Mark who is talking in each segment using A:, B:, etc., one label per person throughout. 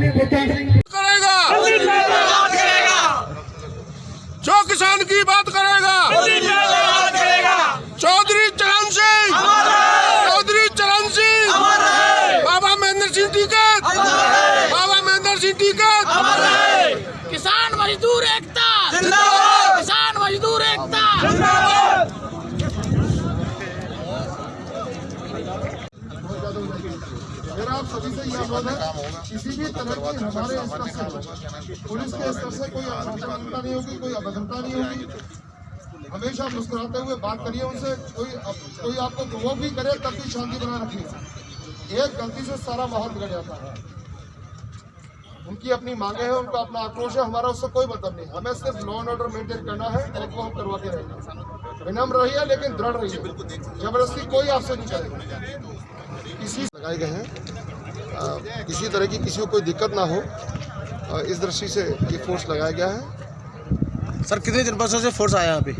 A: करेगा, जो किसान की बात करेगा, चौधरी चरण सिंह, चौधरी चरण सिंह, बाबा महेंद्र सिंह टिकैत, बाबा महेंद्र सिंह टिकैत।
B: किसान मजदूर एकता, किसान मजदूर एकता।
C: मेरा आप सभी से यह अनुरोध है, किसी भी तरह की हमारे स्तर से, पुलिस के स्तर से कोई अराजकता नहीं होगी, कोई अभद्रता नहीं होगी। हमेशा मुस्कुराते हुए बात करिए उनसे। कोई आपको प्रोवोक भी करे तब भी शांति बनाए रखिए। एक गलती से सारा माहौल बिगड़ जाता है। उनकी अपनी मांगे हैं, उनका अपना आक्रोश है, हमारा उससे कोई मतलब नहीं। हमें सिर्फ लॉ एंड ऑर्डर मेंटेन करना है और वो हम करवाते रहेंगे। विनम्र रहिए लेकिन दृढ़ रहिए, जबरदस्ती कोई आपसे नहीं करेगा। किसी लगाए गए हैं, किसी तरह की किसी को कोई दिक्कत ना हो, इस दृष्टि से ये फोर्स लगाया गया है।
D: सर कितने जनपदों से फोर्स आया यहाँ पे?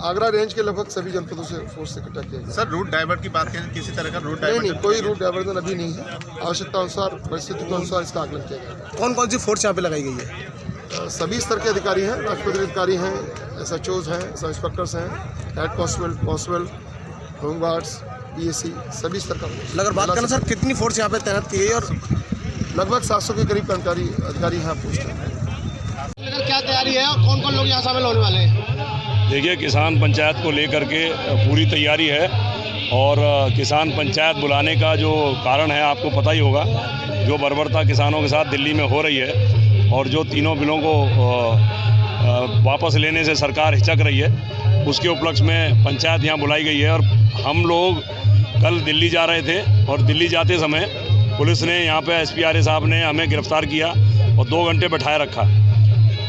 C: आगरा रेंज के लगभग सभी जनपदों से फोर्स इकट्ठा किया गया।
E: सर रूट डाइवर्ट की बात करें, किसी तरह का रूट
C: नहीं,
E: डाइवर्ट?
C: कोई रूट डाइवर्जन अभी नहीं है। आवश्यकता अनुसार, परिस्थिति के अनुसार इसका आकलन किया गया।
D: कौन कौन सी फोर्स यहाँ पे लगाई गई है?
C: सभी स्तर के अधिकारी हैं, राष्ट्रपति अधिकारी हैं, SHOs हैं, सब इंस्पेक्टर्स हैं, हेड कांस्टेबल, होमगार्ड्स, PSC, सभी स्तर का।
D: अगर बात करें सर, कितनी फोर्स यहाँ पे तैनात की गई और
C: लगभग 700 के करीब कर्मचारी अधिकारी यहाँ पोस्ट हैं।
D: क्या तैयारी है और कौन कौन लोग यहाँ शामिल होने वाले हैं?
F: देखिए, किसान पंचायत को लेकर के पूरी तैयारी है और किसान पंचायत बुलाने का जो कारण है आपको पता ही होगा। जो बर्बरता किसानों के साथ दिल्ली में हो रही है और जो तीनों बिलों को वापस लेने से सरकार हिचक रही है, उसके उपलक्ष्य में पंचायत यहाँ बुलाई गई है। और हम लोग कल दिल्ली जा रहे थे और दिल्ली जाते समय पुलिस ने यहाँ पे SPRA साहब ने हमें गिरफ्तार किया और 2 घंटे बैठाए रखा।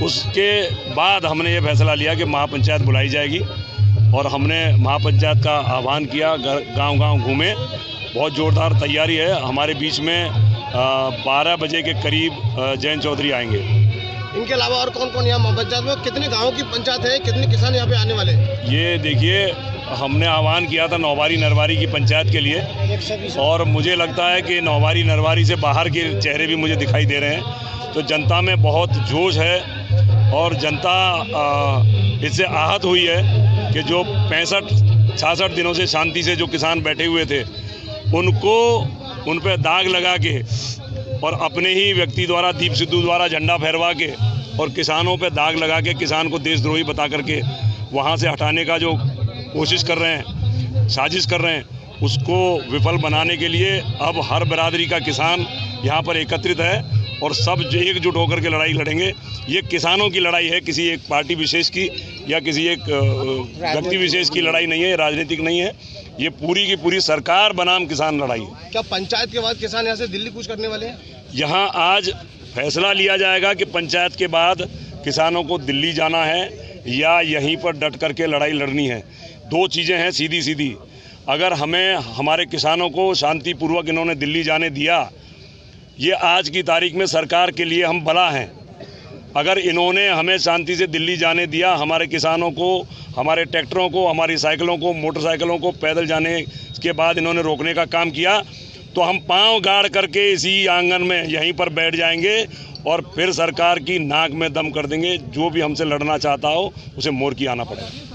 F: उसके बाद हमने ये फैसला लिया कि महापंचायत बुलाई जाएगी और हमने महापंचायत का आह्वान किया। गांव-गांव घूमे, बहुत ज़ोरदार तैयारी है। हमारे बीच में 12 बजे के करीब जयंत चौधरी आएंगे।
D: इनके अलावा और कौन कौन यहाँ महापंचायत में, कितने गाँव की पंचायत है, कितने किसान यहाँ पे आने वाले हैं?
F: ये देखिए, हमने आह्वान किया था नौबारी नरवारी की पंचायत के लिए और मुझे लगता है कि नौबारी नरवारी से बाहर के चेहरे भी मुझे दिखाई दे रहे हैं। तो जनता में बहुत जोश है और जनता इससे आहत हुई है कि जो 65-66 दिनों से शांति से जो किसान बैठे हुए थे, उन पर दाग लगा के और अपने ही व्यक्ति द्वारा, दीप सिद्धू द्वारा झंडा फहरवा के और किसानों पे दाग लगा के किसान को देशद्रोही बता करके वहाँ से हटाने का जो कोशिश कर रहे हैं, साजिश कर रहे हैं, उसको विफल बनाने के लिए अब हर बिरादरी का किसान यहाँ पर एकत्रित है और सब एकजुट होकर के लड़ाई लड़ेंगे। ये किसानों की लड़ाई है, किसी एक पार्टी विशेष की या किसी एक व्यक्ति विशेष की लड़ाई नहीं है, राजनीतिक नहीं है। ये पूरी की पूरी सरकार बनाम किसान लड़ाई है।
D: क्या पंचायत के बाद किसान यहाँ से दिल्ली कूच करने वाले हैं?
F: यहाँ आज फैसला लिया जाएगा कि पंचायत के बाद किसानों को दिल्ली जाना है या यहीं पर डट करके लड़ाई लड़नी है। 2 चीज़ें हैं सीधी सीधी। अगर हमें हमारे किसानों को शांतिपूर्वक इन्होंने दिल्ली जाने दिया, ये आज की तारीख में सरकार के लिए हम बला हैं। अगर इन्होंने हमें शांति से दिल्ली जाने दिया, हमारे किसानों को, हमारे ट्रैक्टरों को, हमारी साइकिलों को, मोटरसाइकिलों को पैदल जाने के बाद इन्होंने रोकने का काम किया, तो हम पांव गाड़ करके इसी आंगन में यहीं पर बैठ जाएंगे और फिर सरकार की नाक में दम कर देंगे। जो भी हमसे लड़ना चाहता हो उसे मोर की आना पड़ेगा।